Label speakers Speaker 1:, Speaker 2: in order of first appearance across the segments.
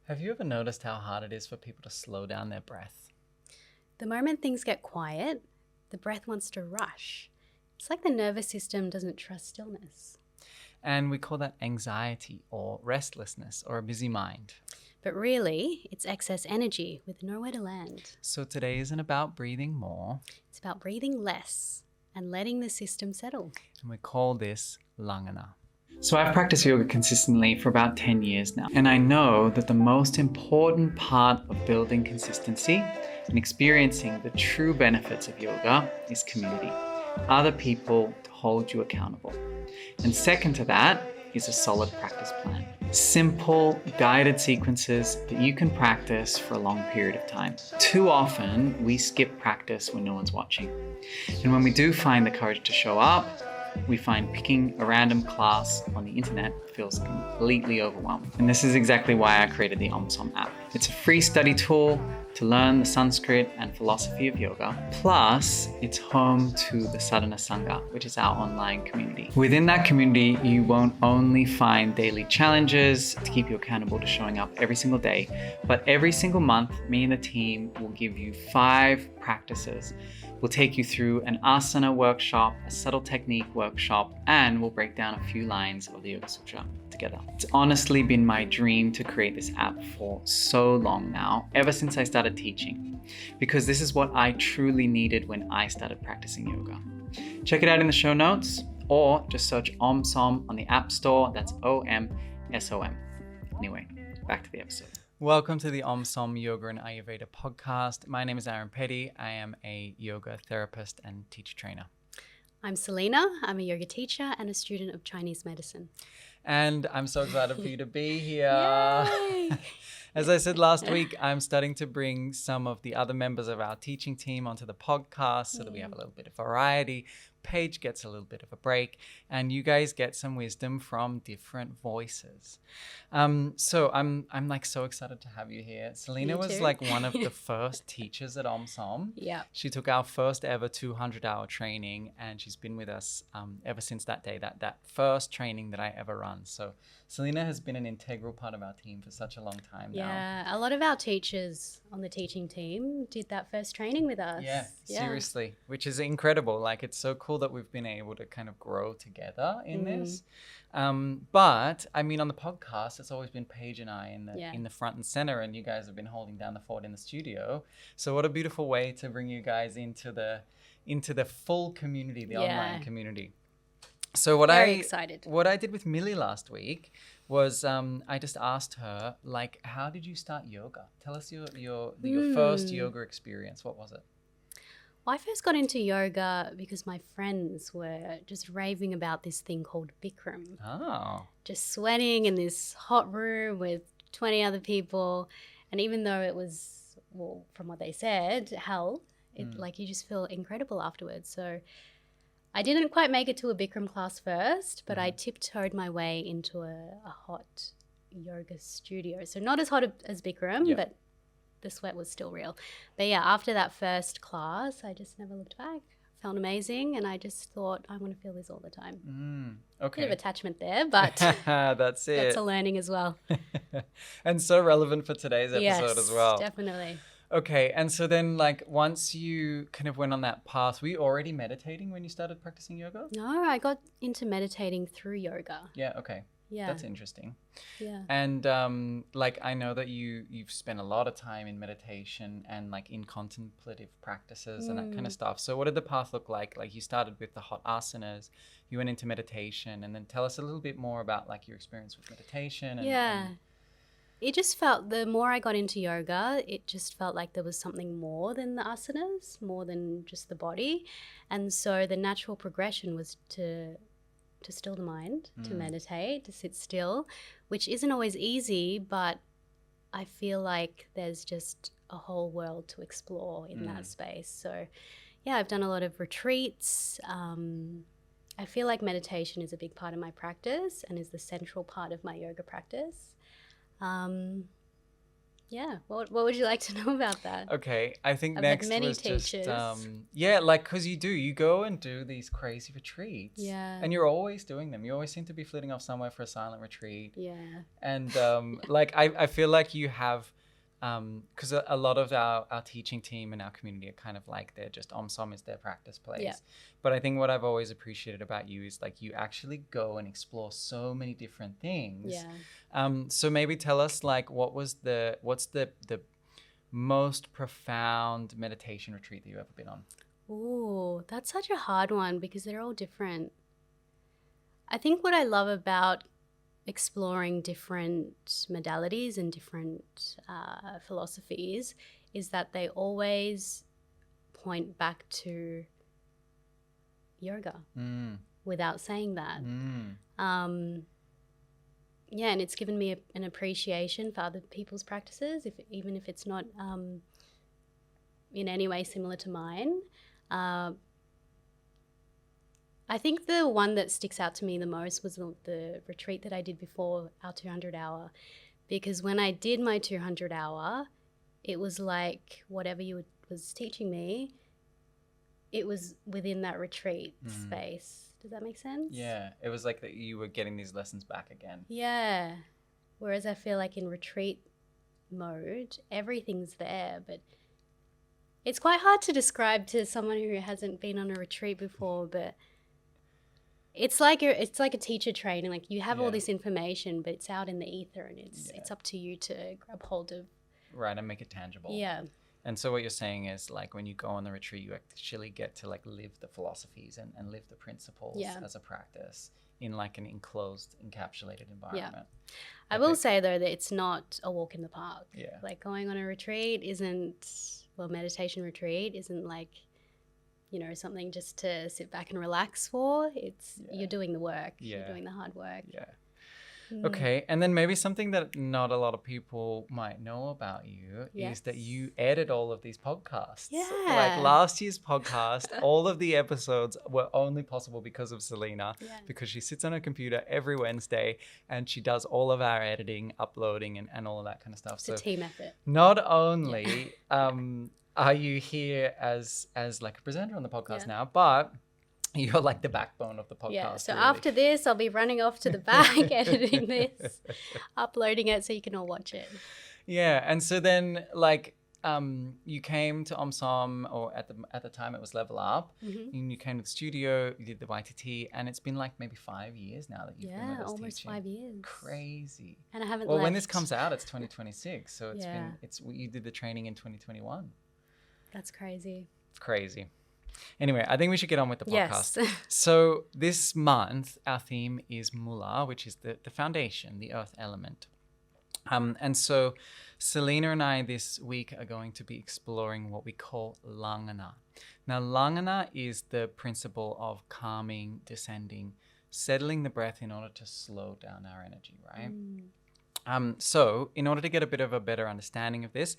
Speaker 1: Have you ever noticed how hard it is for people to slow down their breath?
Speaker 2: The moment things get quiet, the breath wants to rush. It's like the nervous system doesn't trust stillness.
Speaker 1: And we call that anxiety or restlessness or a busy mind.
Speaker 2: But really, it's excess energy with nowhere to land.
Speaker 1: So today isn't about breathing more,
Speaker 2: It's about breathing less and letting the system settle.
Speaker 1: and we call this Langhana. So I've practiced yoga consistently for about 10 years now, and I know that the most important part of building consistency and experiencing the true benefits of yoga is community, other people to hold you accountable. And second to that is a solid practice plan. Simple, guided sequences that you can practice for a long period of time. Too often, we skip practice when no one's watching. And when we do find the courage to show up, we find picking a random class on the internet feels completely overwhelming. And this is exactly why I created the OmSom app. It's a free study tool to learn the Sanskrit and philosophy of yoga. Plus, it's home to the Sadhana Sangha, which is our online community. Within that community, you won't only find daily challenges to keep you accountable to showing up every single day, but every single month, me and the team will give you 5 practices. We'll take you through an Asana workshop, a subtle technique workshop, and we'll break down a few lines of the Yoga Sutra together. It's honestly been my dream to create this app for so long now, ever since I started teaching, because this is what I truly needed when I started practicing yoga. Check it out in the show notes, or just search OmSom on the App Store. That's OMSOM. Anyway, back to the episode. Welcome to the OmSom Yoga and Ayurveda podcast. My name is Aaron Petty. I am a yoga therapist and teacher trainer.
Speaker 2: I'm Selenna. I'm a yoga teacher and a student of Chinese medicine.
Speaker 1: And I'm so excited for you to be here.
Speaker 2: Yay!
Speaker 1: As I said last week, I'm starting to bring some of the other members of our teaching team onto the podcast so that we have a little bit of variety. Paige gets a little bit of a break, and you guys get some wisdom from different voices. So I'm like so excited to have you here. Selenna was like one of the first teachers at OmSom.
Speaker 2: Yeah.
Speaker 1: She took our first ever 200-hour training, and she's been with us ever since that day, that first training that I ever run. So Selenna has been an integral part of our team for such a long time now.
Speaker 2: Yeah, a lot of our teachers on the teaching team did that first training with us.
Speaker 1: Yeah, seriously, which is incredible. Like, it's so cool that we've been able to kind of grow together in this. But I mean, on the podcast, it's always been Paige and I in the front and center, and you guys have been holding down the fort in the studio. So what a beautiful way to bring you guys into the full community, the online community. So what I did with Millie last week was I just asked her, like, how did you start yoga? Tell us your first yoga experience. What was it?
Speaker 2: Well, I first got into yoga because my friends were just raving about this thing called Bikram.
Speaker 1: Oh.
Speaker 2: Just sweating in this hot room with 20 other people. And even though it was, well, from what they said, hell, like you just feel incredible afterwards. So I didn't quite make it to a Bikram class first, but I tiptoed my way into a hot yoga studio. So not as hot as Bikram, but the sweat was still real. But yeah, after that first class, I just never looked back. Felt amazing, and I just thought, I want to feel this all the time.
Speaker 1: Okay.
Speaker 2: Bit of attachment there, but
Speaker 1: that's it.
Speaker 2: That's a learning as well.
Speaker 1: And so relevant for today's episode as well.
Speaker 2: Definitely.
Speaker 1: Okay, and so then, like, once you kind of went on that path, were you already meditating when you started practicing yoga?
Speaker 2: No, I got into meditating through yoga.
Speaker 1: Yeah, okay.
Speaker 2: Yeah.
Speaker 1: That's interesting.
Speaker 2: Yeah.
Speaker 1: And like, I know that you've spent a lot of time in meditation and like in contemplative practices and that kind of stuff. So what did the path look like? Like, you started with the hot asanas, you went into meditation, and then tell us a little bit more about like your experience with meditation.
Speaker 2: It just felt, the more I got into yoga, it just felt like there was something more than the asanas, more than just the body. And so the natural progression was to still the mind, to meditate, to sit still, which isn't always easy, but I feel like there's just a whole world to explore in that space. So yeah, I've done a lot of retreats. I feel like meditation is a big part of my practice and is the central part of my yoga practice. Yeah. What would you like to know about that?
Speaker 1: Okay, I think
Speaker 2: I've had
Speaker 1: next
Speaker 2: many
Speaker 1: was just
Speaker 2: teachers.
Speaker 1: yeah, like because you go and do these crazy retreats,
Speaker 2: Yeah.
Speaker 1: and you're always doing them. You always seem to be flitting off somewhere for a silent retreat,
Speaker 2: Yeah.
Speaker 1: and like I feel like you have, because a lot of our teaching team and our community are kind of like they're just Som is their practice place.
Speaker 2: Yeah.
Speaker 1: But I think what I've always appreciated about you is like you actually go and explore so many different things.
Speaker 2: Yeah.
Speaker 1: So maybe tell us like what's the most profound meditation retreat that you've ever been on?
Speaker 2: Ooh, that's such a hard one because they're all different. I think what I love about exploring different modalities and different philosophies is that they always point back to yoga without saying that. Yeah, and it's given me an appreciation for other people's practices, even if it's not in any way similar to mine. I think the one that sticks out to me the most was the retreat that I did before our 200 hour, because when I did my 200 hour, it was like whatever you was teaching me, it was within that retreat space. Does that make sense?
Speaker 1: Yeah, it was like that you were getting these lessons back again.
Speaker 2: Yeah. Whereas I feel like in retreat mode, everything's there, but it's quite hard to describe to someone who hasn't been on a retreat before, but it's like a teacher training. Like you have all this information, but it's out in the ether, and it's up to you to grab hold of.
Speaker 1: Right, and make it tangible.
Speaker 2: Yeah.
Speaker 1: And so what you're saying is like when you go on the retreat, you actually get to like live the philosophies and live the principles as a practice in like an enclosed, encapsulated environment.
Speaker 2: Yeah. I will say though that it's not a walk in the park.
Speaker 1: Yeah.
Speaker 2: Like going on a retreat meditation retreat isn't like, something just to sit back and relax for. It's you're doing the work. Yeah. You're doing the hard work.
Speaker 1: Yeah. Okay, and then maybe something that not a lot of people might know about you is that you edit all of these podcasts.
Speaker 2: Yeah.
Speaker 1: Like last year's podcast, all of the episodes were only possible because of Selenna, because she sits on her computer every Wednesday and she does all of our editing, uploading, and all of that kind of stuff.
Speaker 2: It's a team effort.
Speaker 1: Not only are you here as like a presenter on the podcast now, but you're like the backbone of the podcast.
Speaker 2: Yeah, so
Speaker 1: really.
Speaker 2: After this, I'll be running off to the back, editing this, uploading it so you can all watch it.
Speaker 1: Yeah, and so then like you came to Som, or at the time it was Level Up, and you came to the studio, you did the YTT, and it's been like maybe 5 years now that you've been with us
Speaker 2: almost
Speaker 1: teaching.
Speaker 2: 5 years.
Speaker 1: Crazy.
Speaker 2: And I haven't
Speaker 1: Well,
Speaker 2: left.
Speaker 1: when this comes out, it's 2026, so you did the training in 2021.
Speaker 2: That's crazy.
Speaker 1: It's crazy. Anyway, I think we should get on with the podcast.
Speaker 2: Yes.
Speaker 1: So this month, our theme is Mula, which is the foundation, the earth element. And so Selenna and I this week are going to be exploring what we call Langhana. Now, Langhana is the principle of calming, descending, settling the breath in order to slow down our energy, right? So in order to get a bit of a better understanding of this,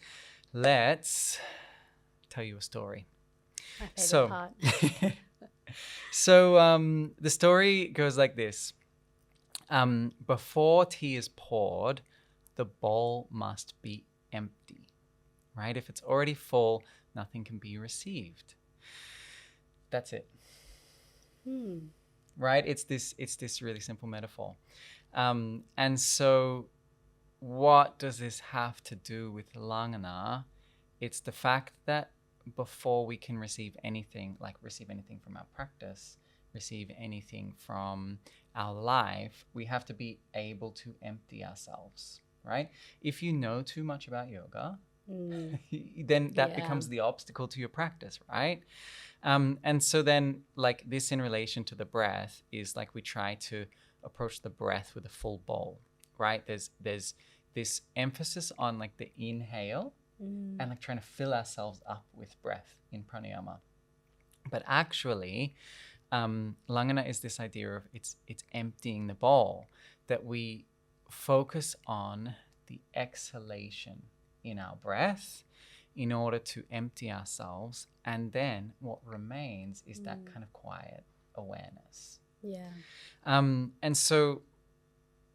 Speaker 1: let's tell you a story.
Speaker 2: My favorite part.
Speaker 1: So the story goes like this. Before tea is poured, the bowl must be empty, right? If it's already full, nothing can be received. That's it. Right? It's this really simple metaphor. And so what does this have to do with Langhana? It's the fact that before we can receive anything from our practice, receive anything from our life, we have to be able to empty ourselves, right? If you know too much about yoga, then that becomes the obstacle to your practice, right? And so then like this in relation to the breath is like we try to approach the breath with a full bowl, right? There's this emphasis on like the inhale, and like trying to fill ourselves up with breath in pranayama. But actually, Langhana is this idea of it's emptying the bowl, that we focus on the exhalation in our breath in order to empty ourselves. And then what remains is that kind of quiet awareness.
Speaker 2: Yeah.
Speaker 1: And so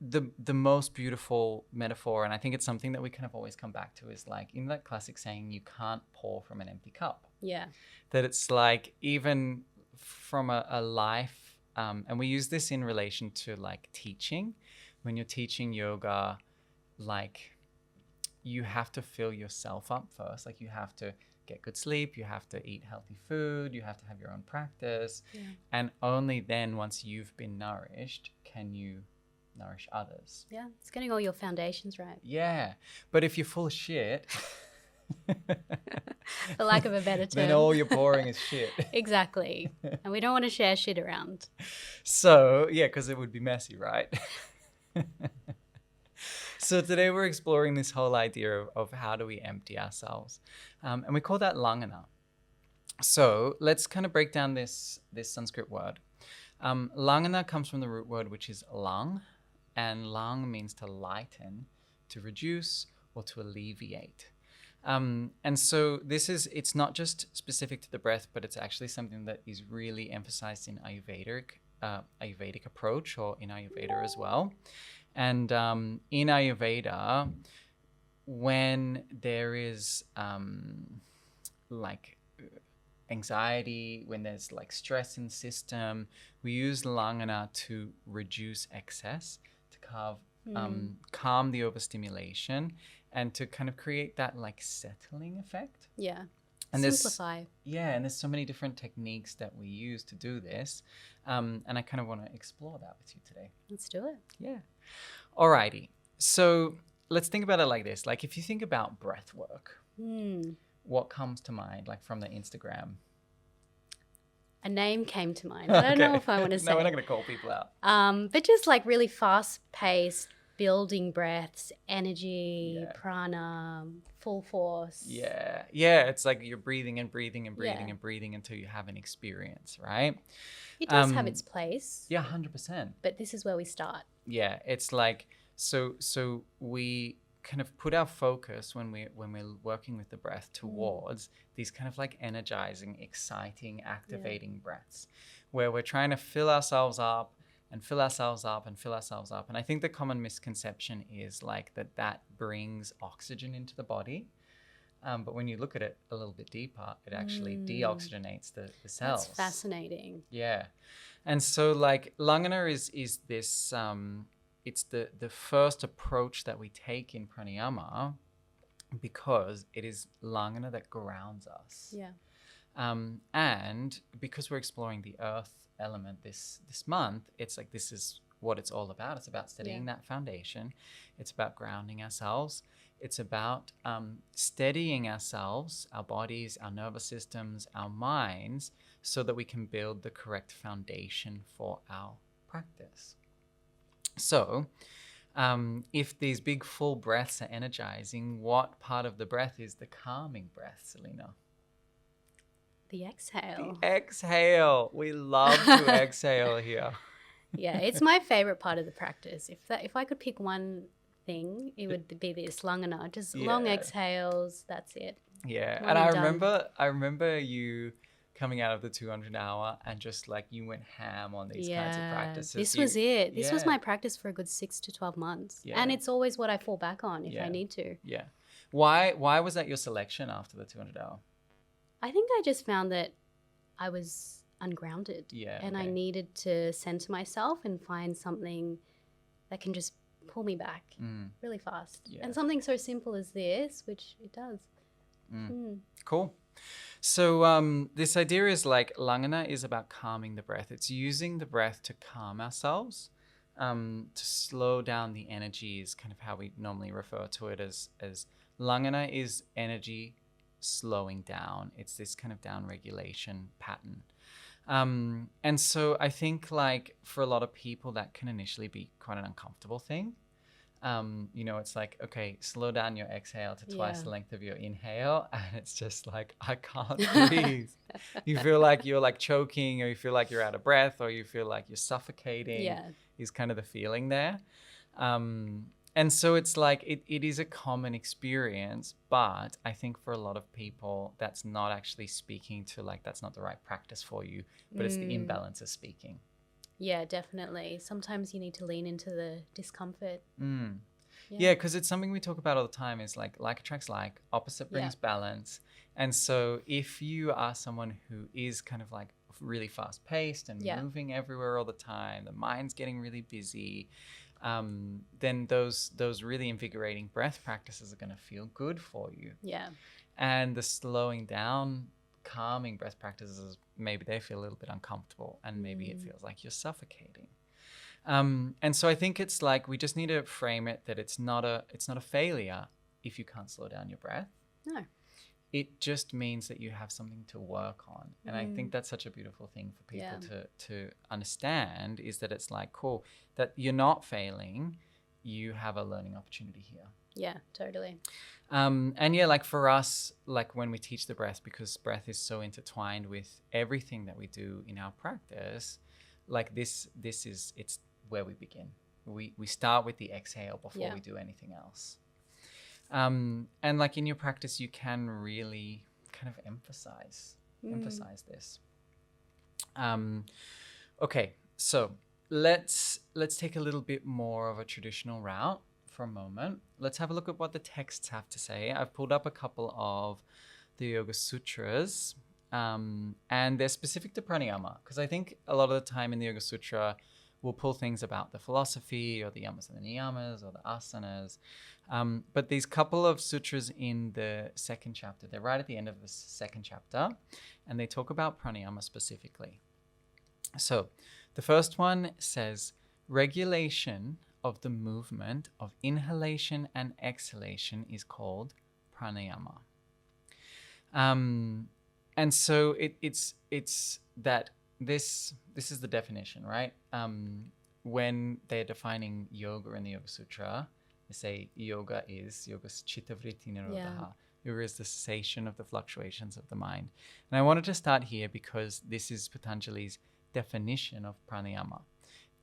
Speaker 1: the most beautiful metaphor, and I think it's something that we kind of always come back to, is like in that classic saying, you can't pour from an empty cup.
Speaker 2: Yeah.
Speaker 1: That it's like even from a life, and we use this in relation to like teaching. When you're teaching yoga, like you have to fill yourself up first. Like you have to get good sleep, you have to eat healthy food, you have to have your own practice.
Speaker 2: Yeah.
Speaker 1: And only then, once you've been nourished, can you nourish others.
Speaker 2: Yeah, it's getting all your foundations right.
Speaker 1: Yeah. But if you're full of shit,
Speaker 2: for lack of a better term,
Speaker 1: then all you're pouring is shit.
Speaker 2: Exactly. And we don't want to share shit around.
Speaker 1: So, yeah, because it would be messy, right? So today we're exploring this whole idea of how do we empty ourselves. And we call that Langhana. So let's kind of break down this Sanskrit word. Langhana comes from the root word, which is lang. And lang means to lighten, to reduce, or to alleviate. And so it's not just specific to the breath, but it's actually something that is really emphasized in Ayurvedic approach, or in Ayurveda as well. And in Ayurveda, when there is like anxiety, when there's like stress in the system, we use Langhana to reduce excess, to calm the overstimulation, and to kind of create that like settling effect.
Speaker 2: Yeah.
Speaker 1: And
Speaker 2: simplify.
Speaker 1: And there's so many different techniques that we use to do this. And I kind of want to explore that with you today.
Speaker 2: Let's do it.
Speaker 1: Yeah. Alrighty. So let's think about it like this. Like if you think about breath work, what comes to mind, like from the Instagram?
Speaker 2: A name came to mind. I don't know if I want to say.
Speaker 1: No, we're not going to call people out.
Speaker 2: But just like really fast-paced, building breaths, energy, prana, full force.
Speaker 1: Yeah. It's like you're breathing and breathing and breathing
Speaker 2: Yeah.
Speaker 1: and breathing until you have an experience, right?
Speaker 2: It does have its place.
Speaker 1: Yeah, 100%.
Speaker 2: But this is where we start.
Speaker 1: Yeah, it's like so we kind of put our focus when we're working with the breath towards these kind of like energizing, exciting, activating breaths, where we're trying to fill ourselves up and fill ourselves up and fill ourselves up. And I think the common misconception is like that brings oxygen into the body. But when you look at it a little bit deeper, it actually deoxygenates the cells.
Speaker 2: That's fascinating.
Speaker 1: Yeah. And so like Langhana is this, it's the first approach that we take in pranayama, because it is Langhana that grounds us.
Speaker 2: Yeah.
Speaker 1: And because we're exploring the earth element this month, it's like this is what it's all about. It's about steadying that foundation. It's about grounding ourselves. It's about steadying ourselves, our bodies, our nervous systems, our minds, so that we can build the correct foundation for our practice. So if these big full breaths are energizing, what part of the breath is the calming breath, Selenna?
Speaker 2: The exhale.
Speaker 1: The exhale. We love to exhale here.
Speaker 2: Yeah, it's my favorite part of the practice. If I could pick one thing, it would be this Langhana. Just long exhales. That's it.
Speaker 1: Yeah,
Speaker 2: One
Speaker 1: and
Speaker 2: done.
Speaker 1: I remember you coming out of the 200 hour and just like you went ham on these kinds of practices.
Speaker 2: This was it. This was my practice for a good 6 to 12 months.
Speaker 1: Yeah.
Speaker 2: And it's always what I fall back on if I need to.
Speaker 1: Yeah. Why was that your selection after the 200 hour?
Speaker 2: I think I just found that I was ungrounded.
Speaker 1: Yeah.
Speaker 2: And I needed to center myself and find something that can just pull me back really fast.
Speaker 1: Yeah.
Speaker 2: And something so simple as this, which it does.
Speaker 1: Cool. So this idea is like Langhana is about calming the breath. It's using the breath to calm ourselves, to slow down the energy is kind of how we normally refer to it as Langhana is energy slowing down. It's this kind of down regulation pattern. And so I think like for a lot of people that can initially be quite an uncomfortable thing. It's like, okay, slow down your exhale to twice the length of your inhale. And it's just like, I can't breathe. You feel like you're like choking, or you feel like you're out of breath, or you feel like you're suffocating is kind of the feeling there. And so it's like, it is a common experience, but I think for a lot of people, that's not actually speaking to like, that's not the right practice for you, but it's the imbalance of speaking.
Speaker 2: Yeah, definitely. Sometimes you need to lean into the discomfort.
Speaker 1: Yeah, because it's something we talk about all the time is like attracts like, opposite brings balance. And so if you are someone who is kind of like really fast paced and moving everywhere all the time, the mind's getting really busy, then those really invigorating breath practices are going to feel good for you.
Speaker 2: Yeah.
Speaker 1: And the slowing down, calming breath practices, maybe they feel a little bit uncomfortable and maybe it feels like you're suffocating. And so I think it's like we just need to frame it that it's not a failure if you can't slow down your breath.
Speaker 2: No.
Speaker 1: It just means that you have something to work on. And I think that's such a beautiful thing for people to understand, is that it's like, cool, that you're not failing, you have a learning opportunity here.
Speaker 2: Yeah, totally.
Speaker 1: And yeah, like for us, like when we teach the breath, because breath is so intertwined with everything that we do in our practice, like it's where we begin. We start with the exhale before we do anything else. And like in your practice, you can really kind of emphasize this. Okay, so let's take a little bit more of a traditional route for a moment. Let's have a look at what the texts have to say. I've pulled up a couple of the Yoga Sutras, and they're specific to pranayama, because I think a lot of the time in the Yoga Sutra, we'll pull things about the philosophy or the yamas and the niyamas or the asanas. But these couple of sutras in the second chapter, they're right at the end of the second chapter, and they talk about pranayama specifically. So the first one says, regulation of the movement of inhalation and exhalation is called pranayama. And so it's that this is the definition, right? When they're defining yoga in the Yoga Sutra, they say yoga is chitta vritti nirodha. Yoga is the cessation of the fluctuations of the mind. And I wanted to start here because this is Patanjali's definition of pranayama: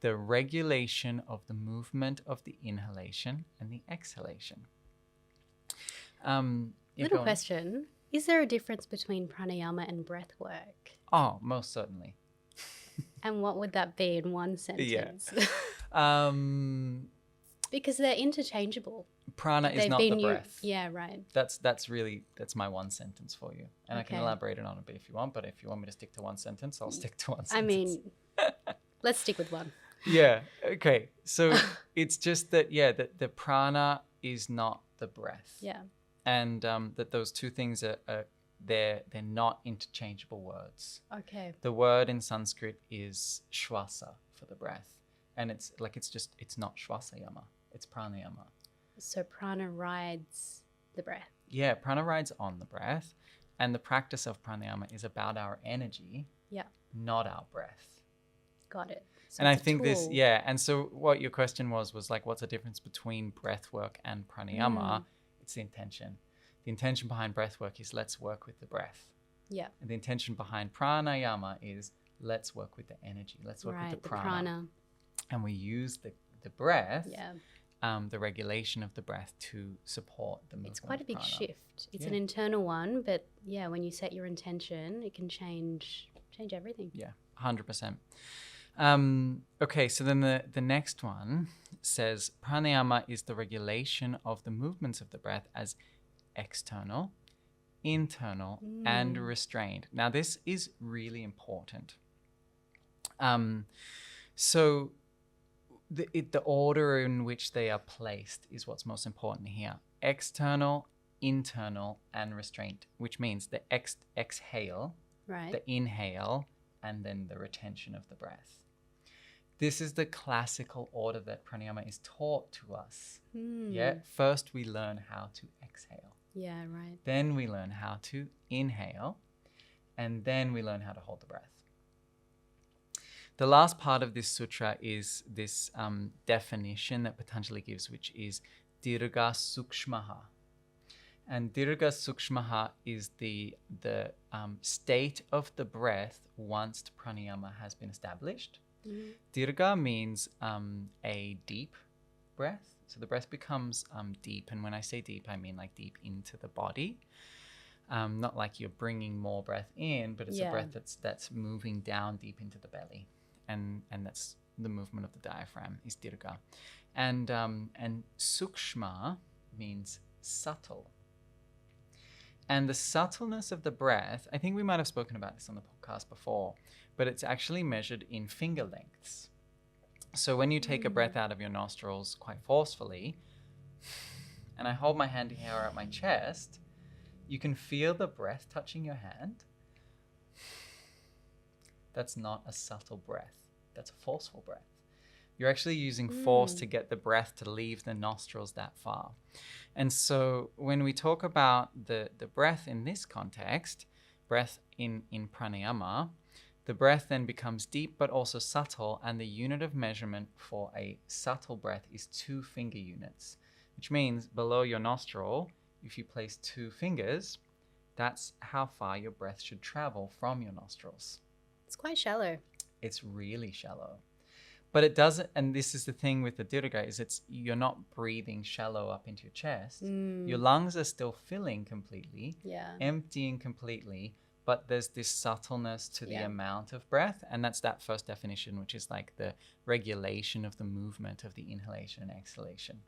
Speaker 1: the regulation of the movement of the inhalation and the exhalation.
Speaker 2: Little question. Is there a difference between pranayama and breath work?
Speaker 1: Oh, most certainly.
Speaker 2: And what would that be in one sentence?
Speaker 1: Yeah.
Speaker 2: Because they're interchangeable.
Speaker 1: Prana is not the breath.
Speaker 2: Yeah, right.
Speaker 1: That's my one sentence for you. And I can elaborate on it a bit if you want, but if you want me to stick to one sentence, I'll stick to one sentence.
Speaker 2: I mean, let's stick with one.
Speaker 1: Yeah. Okay. So it's just that, that the prana is not the breath.
Speaker 2: Yeah.
Speaker 1: And that those two things are they're not interchangeable words.
Speaker 2: Okay.
Speaker 1: The word in Sanskrit is shwasa for the breath. And it's not shwasa yama, it's pranayama.
Speaker 2: So prana rides the breath.
Speaker 1: Yeah, prana rides on the breath. And the practice of pranayama is about our energy, not our breath.
Speaker 2: Got it. So
Speaker 1: and I think tool. And so what your question was like, what's the difference between breath work and pranayama? It's the intention. The intention behind breath work is let's work with the breath. Yeah. And the intention behind pranayama is let's work with the energy. Let's work with the prana. And we use the breath, the regulation of the breath to support the movement.
Speaker 2: It's quite a big shift. It's an internal one, but when you set your intention, it can change everything.
Speaker 1: Yeah, 100%. Okay, so then the next one says pranayama is the regulation of the movements of the breath as external, internal, and restrained. Now, this is really important. So the order in which they are placed is what's most important here. External, internal, and restraint, which means the exhale, the inhale, and then the retention of the breath. This is the classical order that pranayama is taught to us. Yeah. First, we learn how to exhale.
Speaker 2: Yeah, right.
Speaker 1: Then we learn how to inhale, and then we learn how to hold the breath. The last part of this sutra is this definition that Patanjali gives, which is dirgha sukshmaha. And dirgha sukshmaha is the state of the breath once pranayama has been established. Dirgha means a deep breath. So the breath becomes deep. And when I say deep, I mean like deep into the body. Not like you're bringing more breath in, but it's a breath that's moving down deep into the belly. and that's the movement of the diaphragm is dirgha. And sukshma means subtle. And the subtleness of the breath, I think we might have spoken about this on the podcast before, but it's actually measured in finger lengths. So when you take a breath out of your nostrils quite forcefully, and I hold my hand here at my chest, you can feel the breath touching your hand. That's not a subtle breath. That's a forceful breath. You're actually using force to get the breath to leave the nostrils that far. And so when we talk about the breath in this context, breath in pranayama, the breath then becomes deep but also subtle, and the unit of measurement for a subtle breath is 2 finger units, which means below your nostril, if you place 2 fingers, that's how far your breath should travel from your nostrils.
Speaker 2: It's quite shallow.
Speaker 1: It's really shallow. But it doesn't, and this is the thing with the dirgha, is you're not breathing shallow up into your chest. Your lungs are still filling completely, emptying completely, but there's this subtleness to the amount of breath, and that's that first definition, which is like the regulation of the movement of the inhalation and exhalation.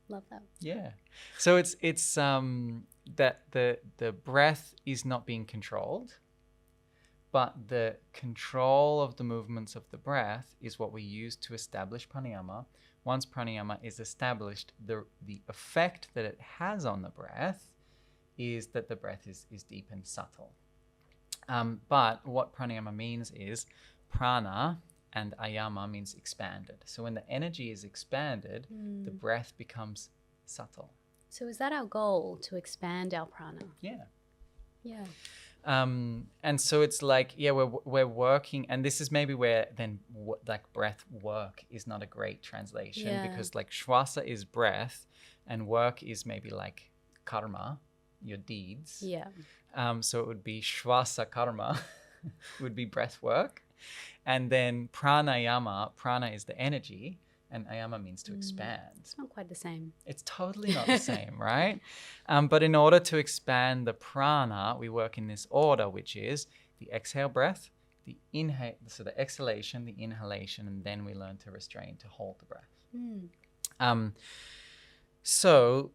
Speaker 2: Love that.
Speaker 1: Yeah. So it's that the breath is not being controlled, but the control of the movements of the breath is what we use to establish pranayama. Once pranayama is established, the effect that it has on the breath is that the breath is deep and subtle. But what pranayama means is prana and ayama means expanded. So when the energy is expanded, the breath becomes subtle.
Speaker 2: So is that our goal, to expand our prana?
Speaker 1: Yeah.
Speaker 2: Yeah.
Speaker 1: And so it's like, we're working, and this is maybe where then like breath work is not a great translation, because like shwasa is breath and work is maybe like karma, your deeds.
Speaker 2: Yeah.
Speaker 1: So it would be shwasa karma would be breath work. And then pranayama, prana is the energy, and ayama means to expand.
Speaker 2: It's not quite the same.
Speaker 1: It's totally not the same, right? But in order to expand the prana, we work in this order, which is the exhale breath, the inhale, so the exhalation, the inhalation, and then we learn to restrain, to hold the breath. So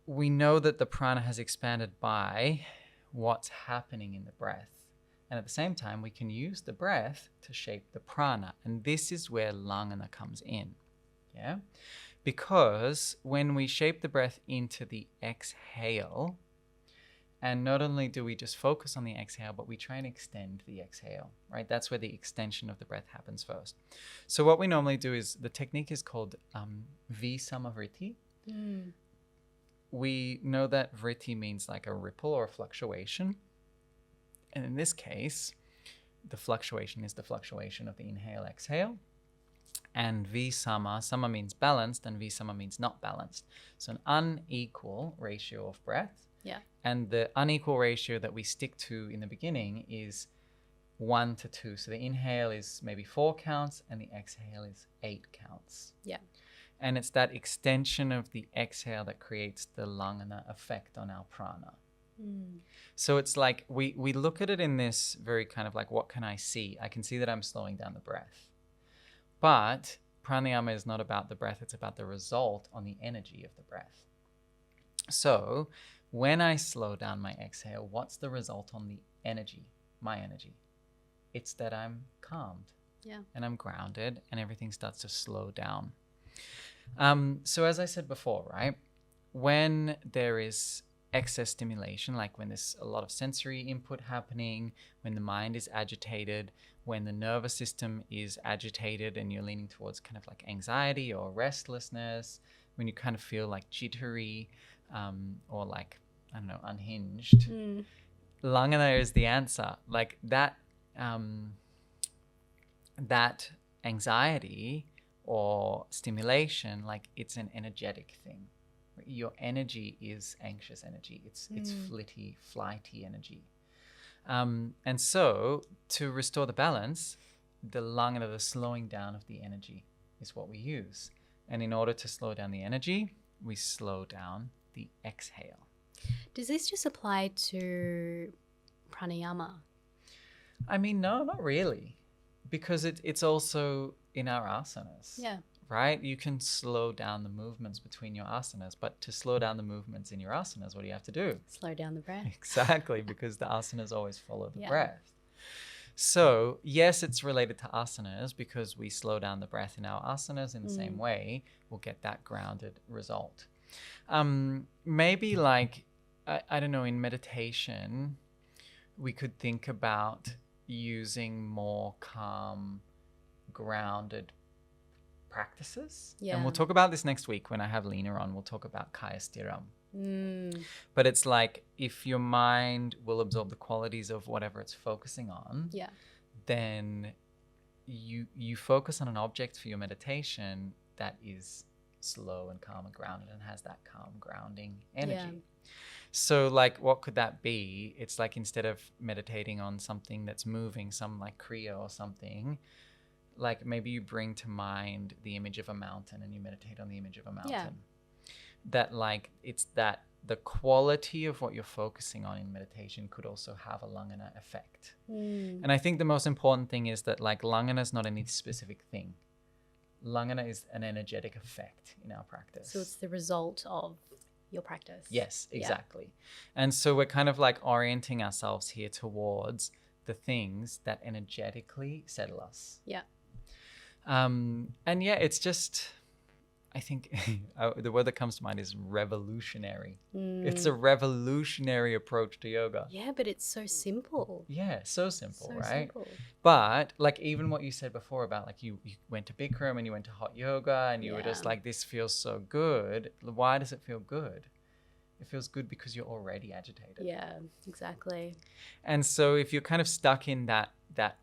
Speaker 1: we know that the prana has expanded by what's happening in the breath. And at the same time, we can use the breath to shape the prana. And this is where Langhana comes in. Yeah, because when we shape the breath into the exhale, and not only do we just focus on the exhale, but we try and extend the exhale, right? That's where the extension of the breath happens first. So what we normally do is, the technique is called visamavritti. We know that vritti means like a ripple or a fluctuation. And in this case, the fluctuation is the fluctuation of the inhale-exhale. And sama means balanced, and visama means not balanced. So an unequal ratio of breath.
Speaker 2: Yeah.
Speaker 1: And the unequal ratio that we stick to in the beginning is 1 to 2. So the inhale is maybe 4 counts, and the exhale is 8 counts.
Speaker 2: Yeah.
Speaker 1: And it's that extension of the exhale that creates the Langhana effect on our prana. So it's like we look at it in this very kind of like, what can I see? I can see that I'm slowing down the breath. But pranayama is not about the breath, it's about the result on the energy of the breath. So when I slow down my exhale, what's the result on the energy, my energy? It's that I'm calmed, and I'm grounded, and everything starts to slow down. So as I said before, right, when there is excess stimulation, like when there's a lot of sensory input happening, when the mind is agitated, when the nervous system is agitated and you're leaning towards kind of like anxiety or restlessness, when you kind of feel like jittery or like, I don't know, unhinged, Langhana is the answer. Like that that anxiety or stimulation, like it's an energetic thing. Your energy is anxious energy. It's flitty, flighty energy. And so to restore the balance, the Langhana, the slowing down of the energy is what we use. And in order to slow down the energy, we slow down the exhale.
Speaker 2: Does this just apply to pranayama?
Speaker 1: I mean, no, not really. because it's also in our asanas.
Speaker 2: Yeah.
Speaker 1: Right? You can slow down the movements between your asanas, but to slow down the movements in your asanas, what do you have to do?
Speaker 2: Slow down the breath.
Speaker 1: Exactly, because the asanas always follow the
Speaker 2: Yeah.
Speaker 1: breath. So, yes, it's related to asanas because we slow down the breath in our asanas in the same way, we'll get that grounded result. Maybe like, I don't know, in meditation, we could think about using more calm, grounded practices.
Speaker 2: Yeah.
Speaker 1: And we'll talk about this next week when I have Lena on. We'll talk about kaya stiram. But it's like if your mind will absorb the qualities of whatever it's focusing on, then you focus on an object for your meditation that is slow and calm and grounded and has that calm grounding energy. So like what could that be? It's like instead of meditating on something that's moving, some like kriya or something, like maybe you bring to mind the image of a mountain and you meditate on the image of a mountain. That like it's that the quality of what you're focusing on in meditation could also have a Langhana effect. And I think the most important thing is that like Langhana is not any specific thing. Langhana is an energetic effect in our practice.
Speaker 2: So it's the result of your practice.
Speaker 1: Yes, exactly. And so we're kind of like orienting ourselves here towards the things that energetically settle us. And yeah, it's just, I think the word that comes to mind is revolutionary. It's a revolutionary approach to yoga.
Speaker 2: Yeah, but it's so simple.
Speaker 1: Yeah, so simple,
Speaker 2: So
Speaker 1: right?
Speaker 2: simple.
Speaker 1: But like even what you said before about like you went to Bikram and you went to hot yoga and you were just like, this feels so good. Why does it feel good? It feels good because you're already agitated.
Speaker 2: Yeah, exactly.
Speaker 1: And so if you're kind of stuck in that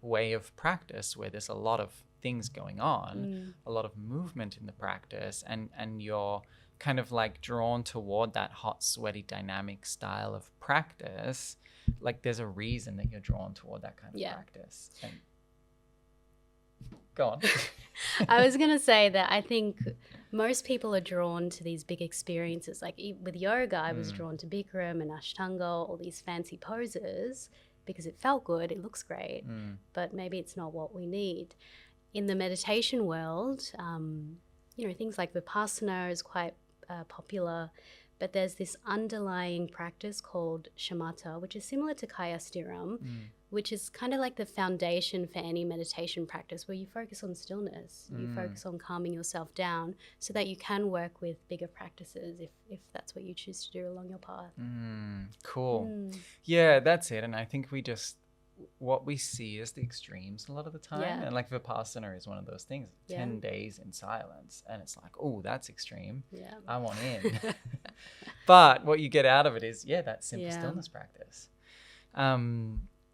Speaker 1: way of practice where there's a lot of things going on, a lot of movement in the practice, and you're kind of like drawn toward that hot, sweaty, dynamic style of practice, like there's a reason that you're drawn toward that kind of practice. And go on.
Speaker 2: I was going to say that I think most people are drawn to these big experiences. Like with yoga, I was drawn to Bikram and Ashtanga, all these fancy poses because it felt good, it looks great, but maybe it's not what we need. In the meditation world, you know, things like Vipassana is quite popular, but there's this underlying practice called shamatha, which is similar to kaya stiram, which is kind of like the foundation for any meditation practice where you focus on stillness, you focus on calming yourself down so that you can work with bigger practices if that's what you choose to do along your path.
Speaker 1: Cool. Yeah, that's it. And I think what we see is the extremes a lot of the time.
Speaker 2: Yeah.
Speaker 1: And like Vipassana is one of those things, 10 days in silence. And it's like, oh, that's extreme.
Speaker 2: Yeah.
Speaker 1: I want in. But what you get out of it is, that simple stillness practice.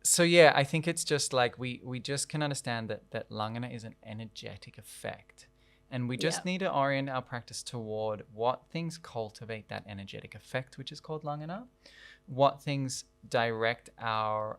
Speaker 1: So yeah, I think it's just like we just can understand that Langhana is an energetic effect. And we just need to orient our practice toward what things cultivate that energetic effect, which is called Langhana. What things direct our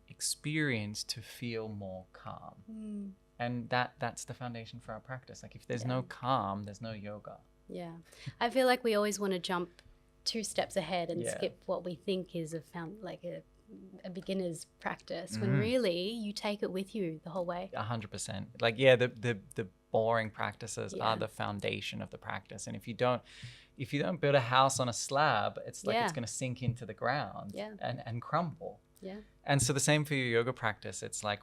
Speaker 1: experience to feel more calm. And that's the foundation for our practice. Like if there's no calm, there's no yoga.
Speaker 2: Yeah. I feel like we always want to jump 2 steps ahead and skip what we think is a beginner's practice, when really you take it with you the whole way.
Speaker 1: 100%. Like, the boring practices are the foundation of the practice. And if you don't build a house on a slab, it's like it's going to sink into the ground and crumble.
Speaker 2: Yeah.
Speaker 1: And so the same for your yoga practice. It's like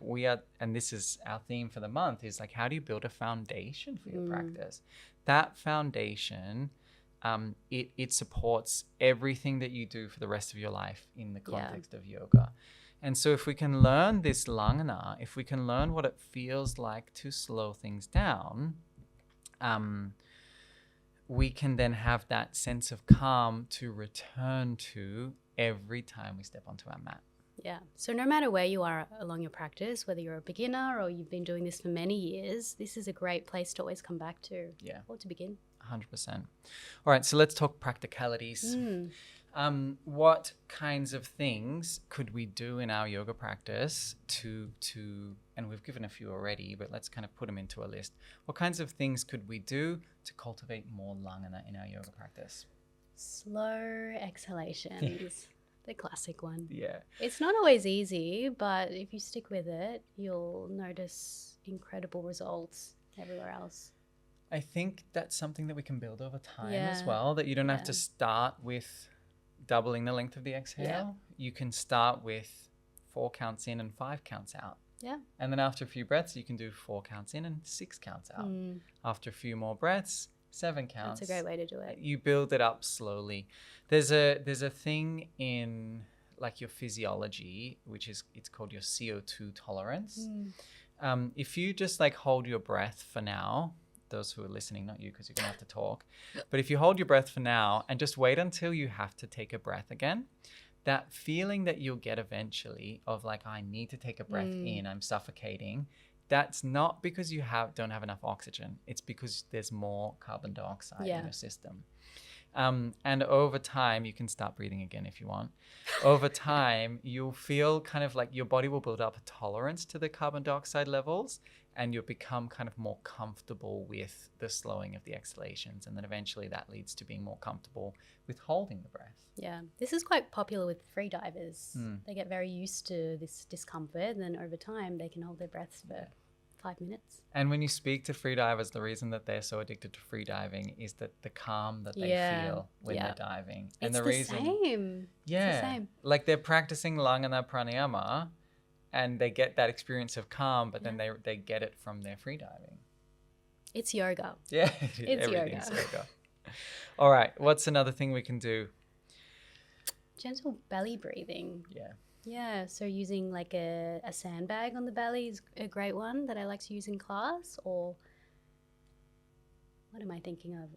Speaker 1: and this is our theme for the month, is like, how do you build a foundation for your practice? That foundation, it supports everything that you do for the rest of your life in the context of yoga. And so if we can learn this Langhana, if we can learn what it feels like to slow things down, we can then have that sense of calm to return to every time we step onto our mat.
Speaker 2: Yeah. So no matter where you are along your practice, whether you're a beginner or you've been doing this for many years, this is a great place to always come back to.
Speaker 1: Yeah.
Speaker 2: Or to begin.
Speaker 1: 100%. All right, so let's talk practicalities. What kinds of things could we do in our yoga practice to and we've given a few already, but let's kind of put them into a list. What kinds of things could we do to cultivate more Langhana in our yoga practice?
Speaker 2: Slow exhalations. The classic one.
Speaker 1: Yeah.
Speaker 2: It's not always easy, but if you stick with it, you'll notice incredible results everywhere else.
Speaker 1: I think that's something that we can build over time as
Speaker 2: Yeah.
Speaker 1: well, that you don't have
Speaker 2: Yeah.
Speaker 1: to start with doubling the length of the exhale.
Speaker 2: Yeah.
Speaker 1: You can start with 4 counts in and 5 counts out.
Speaker 2: Yeah.
Speaker 1: And then after a few breaths, you can do 4 counts in and 6 counts out. After a few more breaths, 7 counts.
Speaker 2: That's a great way to do it.
Speaker 1: You build it up slowly. There's a thing in like your physiology, which is, it's called your CO2 tolerance. If you just like hold your breath for now, those who are listening, not you, because you're gonna have to talk, but if you hold your breath for now and just wait until you have to take a breath again, that feeling that you'll get eventually of like, I need to take a breath in, I'm suffocating, that's not because you don't have enough oxygen. It's because there's more carbon dioxide in your system. And over time, you can start breathing again if you want. Over time, you'll feel kind of like your body will build up a tolerance to the carbon dioxide levels, and you'll become kind of more comfortable with the slowing of the exhalations. And then eventually that leads to being more comfortable with holding the breath.
Speaker 2: Yeah, this is quite popular with free divers. They get very used to this discomfort, and then over time they can hold their breaths for 5 minutes.
Speaker 1: And when you speak to freedivers, the reason that they're so addicted to freediving is that the calm that they feel when they're diving. And
Speaker 2: It's
Speaker 1: the reason,
Speaker 2: same.
Speaker 1: yeah,
Speaker 2: It's the same.
Speaker 1: like they're practicing Langhana pranayama, and they get that experience of calm, but then they get it from their freediving.
Speaker 2: It's yoga.
Speaker 1: Yeah,
Speaker 2: It's
Speaker 1: everything's
Speaker 2: yoga.
Speaker 1: yoga. All right, what's another thing we can do?
Speaker 2: Gentle belly breathing.
Speaker 1: Yeah.
Speaker 2: Yeah, so using like a sandbag on the belly is a great one that I like to use in class, or what am I thinking of?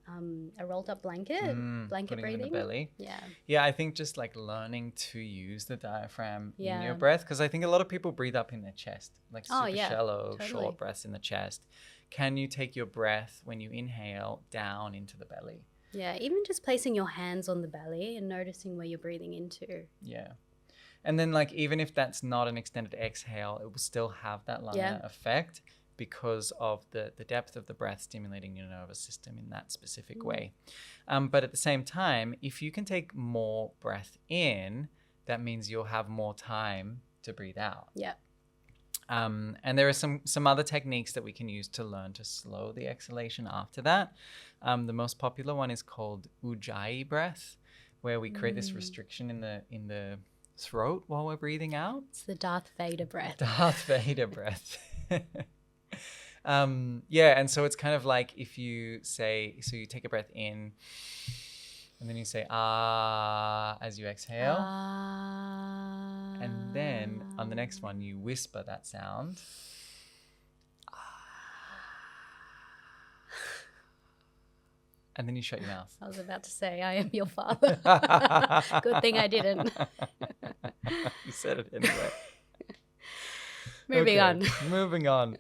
Speaker 2: A rolled up blanket
Speaker 1: Putting
Speaker 2: breathing.
Speaker 1: in the belly.
Speaker 2: Yeah.
Speaker 1: Yeah, I think just like learning to use the diaphragm in
Speaker 2: Yeah.
Speaker 1: your breath, because I think a lot of people breathe up in their chest, like super
Speaker 2: yeah,
Speaker 1: shallow,
Speaker 2: totally.
Speaker 1: short breaths in the chest. Can you take your breath when you inhale down into the belly?
Speaker 2: Yeah, even just placing your hands on the belly and noticing where you're breathing into.
Speaker 1: Yeah. And then like, even if that's not an extended exhale, it will still have that Langhana effect because of the depth of the breath stimulating your nervous system in that specific way. But at the same time, if you can take more breath in, that means you'll have more time to breathe out.
Speaker 2: Yeah.
Speaker 1: And there are some other techniques that we can use to learn to slow the exhalation after that. The most popular one is called Ujjayi breath, where we create this restriction in the throat while we're breathing out.
Speaker 2: It's the Darth Vader breath.
Speaker 1: Darth Vader breath. Yeah, and so it's kind of like if you say, so you take a breath in and then you say ah as you exhale. And then on the next one, you whisper that sound. And then you shut your mouth.
Speaker 2: I was about to say, I am your father. Good thing I didn't.
Speaker 1: You said it anyway.
Speaker 2: Moving on.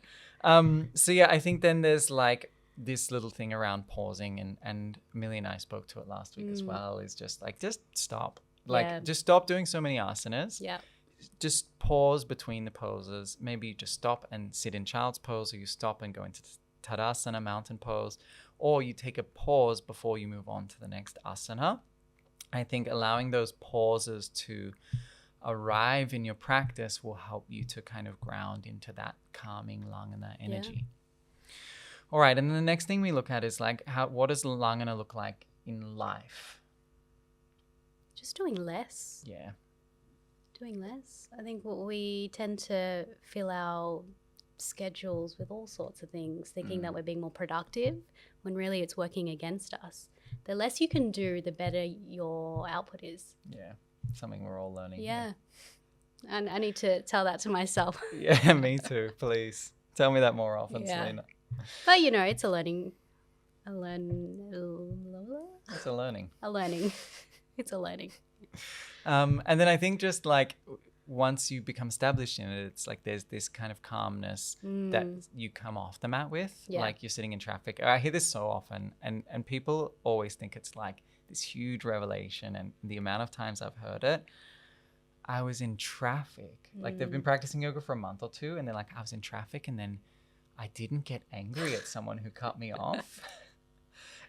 Speaker 1: So yeah, I think then there's like this little thing around pausing, and Millie and I spoke to it last week as well, is just like, just stop. Like, just stop doing so many asanas.
Speaker 2: Yeah.
Speaker 1: Just pause between the poses. Maybe you just stop and sit in child's pose, or you stop and go into Tadasana, mountain pose, or you take a pause before you move on to the next asana. I think allowing those pauses to arrive in your practice will help you to kind of ground into that calming Langhana energy. All right, and then the next thing we look at is like, what does Langhana look like in life?
Speaker 2: Just doing less.
Speaker 1: Yeah.
Speaker 2: Doing less. I think we tend to fill our schedules with all sorts of things, thinking that we're being more productive, when really it's working against us. The less you can do, the better your output is.
Speaker 1: Yeah, something we're all learning.
Speaker 2: Yeah. And I need to tell that to myself.
Speaker 1: Yeah, me too. Please tell me that more often, Selena.
Speaker 2: But you know, it's a learning.
Speaker 1: It's a learning.
Speaker 2: It's a learning.
Speaker 1: And then I think just like once you become established in it, it's like there's this kind of calmness that you come off the mat with. Like you're sitting in traffic. I hear this so often, and people always think it's like this huge revelation. And the amount of times I've heard it, I was in traffic. Like they've been practicing yoga for a month or two, and they're like, I was in traffic, and then I didn't get angry at someone who cut me off.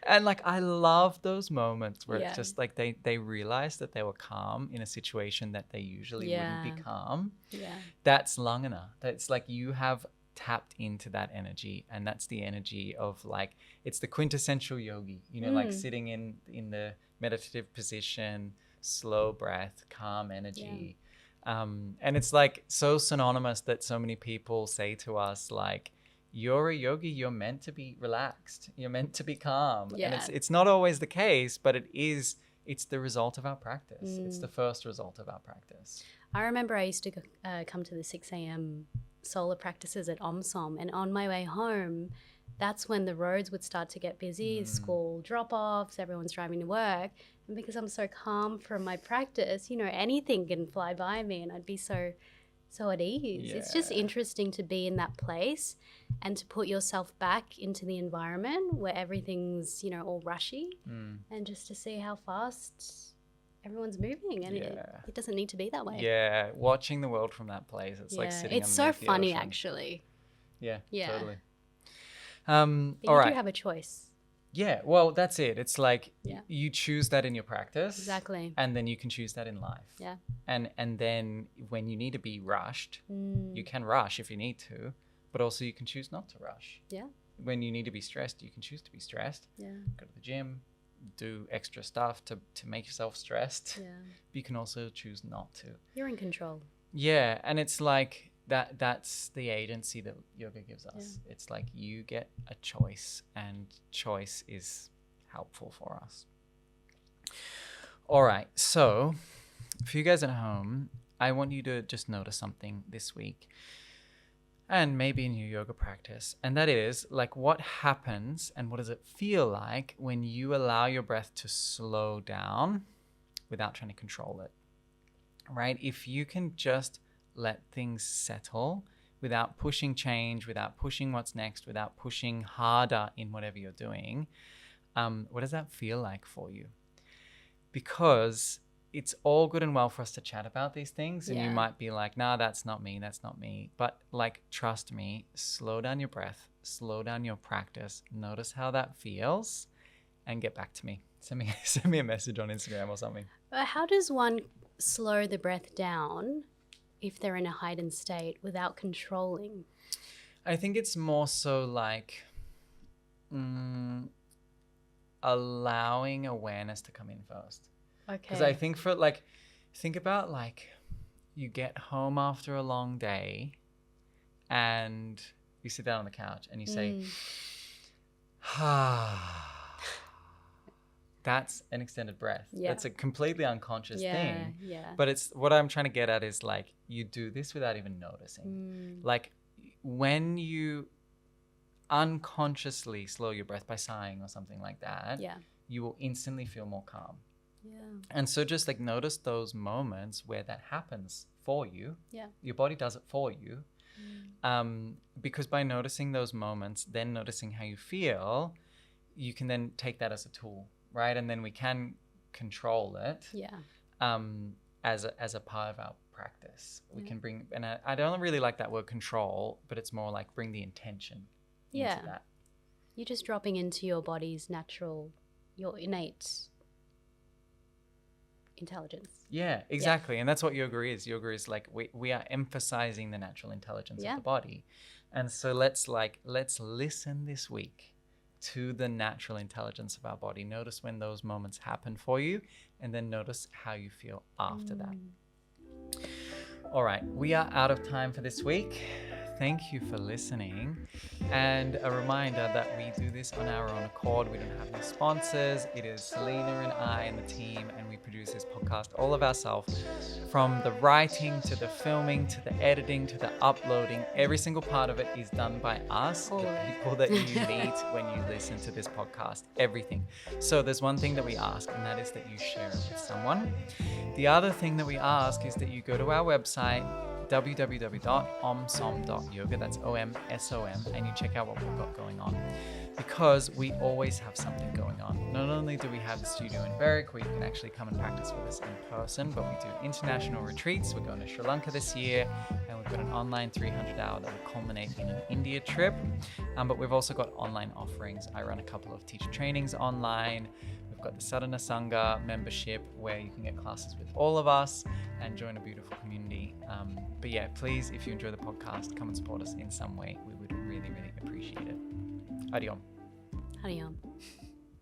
Speaker 1: And like, I love those moments where
Speaker 2: Yeah.
Speaker 1: it's just like they realized that they were calm in a situation that they usually wouldn't be calm.
Speaker 2: Yeah.
Speaker 1: That's Langhana. That's like, you have tapped into that energy, and that's the energy of like, it's the quintessential yogi, you know, like sitting in the meditative position, slow breath, calm energy. And it's like so synonymous that so many people say to us, like, you're a yogi, you're meant to be relaxed, you're meant to be calm. And it's not always the case, but it's the result of our practice. It's the first result of our practice.
Speaker 2: I remember I used to come to the 6 a.m. solar practices at OMSOM, and on my way home, that's when the roads would start to get busy, school drop-offs, everyone's driving to work. And because I'm so calm from my practice, you know, anything can fly by me and I'd be so at ease. It's just interesting to be in that place and to put yourself back into the environment where everything's, you know, all rushy, and just to see how fast everyone's moving, and it doesn't need to be that way.
Speaker 1: Yeah, watching the world from that place, it's like sitting
Speaker 2: it's
Speaker 1: on
Speaker 2: so
Speaker 1: the
Speaker 2: funny
Speaker 1: ocean.
Speaker 2: actually.
Speaker 1: Yeah, totally.
Speaker 2: But
Speaker 1: all
Speaker 2: you
Speaker 1: right.
Speaker 2: do have a choice.
Speaker 1: Yeah, well, that's it. It's like you choose that in your practice.
Speaker 2: Exactly.
Speaker 1: And then you can choose that in life.
Speaker 2: Yeah.
Speaker 1: And then when you need to be rushed, you can rush if you need to, but also you can choose not to rush.
Speaker 2: Yeah.
Speaker 1: When you need to be stressed, you can choose to be stressed.
Speaker 2: Yeah.
Speaker 1: Go to the gym, do extra stuff to make yourself stressed.
Speaker 2: Yeah.
Speaker 1: But you can also choose not to.
Speaker 2: You're in control.
Speaker 1: Yeah, and it's like that's the agency that yoga gives us. It's like you get a choice, and choice is helpful for us. All right, so for you guys at home, I want you to just notice something this week, and maybe in your yoga practice, and that is like, what happens and what does it feel like when you allow your breath to slow down without trying to control it, right? If you can just let things settle without pushing change, without pushing what's next, without pushing harder in whatever you're doing, what does that feel like for you? Because it's all good and well for us to chat about these things, and you might be like, nah, that's not me. But like, trust me, slow down your breath, slow down your practice, notice how that feels, and get back to me. Send me a message on Instagram or something.
Speaker 2: How does one slow the breath down if they're in a heightened state without controlling?
Speaker 1: I think it's more so like allowing awareness to come in first.
Speaker 2: Okay.
Speaker 1: Because I think think about like, you get home after a long day and you sit down on the couch and you say, that's an extended breath.
Speaker 2: Yeah.
Speaker 1: That's a completely unconscious thing.
Speaker 2: Yeah.
Speaker 1: But it's what I'm trying to get at is like, you do this without even noticing. Like, when you unconsciously slow your breath by sighing or something like that, you will instantly feel more calm.
Speaker 2: Yeah.
Speaker 1: And so just like notice those moments where that happens for you.
Speaker 2: Yeah.
Speaker 1: Your body does it for you. Because by noticing those moments, then noticing how you feel, you can then take that as a tool, right? And then we can control it as a part of our practice. We can bring, and I don't really like that word control, but it's more like bring the intention into that.
Speaker 2: You're just dropping into your body's natural, your innate intelligence.
Speaker 1: Yeah, exactly. And that's what yoga is. Yoga is like, we are emphasizing the natural intelligence of the body. And so let's listen this week to the natural intelligence of our body. Notice when those moments happen for you, and then notice how you feel after that. All right, we are out of time for this week. Thank you for listening. And a reminder that we do this on our own accord. We don't have any sponsors. It is Selenna and I and the team, and we produce this podcast all of ourselves. From the writing to the filming to the editing to the uploading, every single part of it is done by us, the people that you meet when you listen to this podcast, everything. So there's one thing that we ask, and that is that you share it with someone. The other thing that we ask is that you go to our website, www.omsom.yoga, that's OMSOM, and you check out what we've got going on. Because because we always have something going on. Not only do we have the studio in Berwick where you can actually come and practice with us in person, but we do international retreats. We're going to Sri Lanka this year, and we've got an online 300-hour that will culminate in an India trip. But we've also got online offerings. I run a couple of teacher trainings online. We've got the Sadhana Sangha membership where you can get classes with all of us and join a beautiful community. But yeah, please, if you enjoy the podcast, come and support us in some way. We would really, really appreciate it. Adiom.
Speaker 2: Hariom.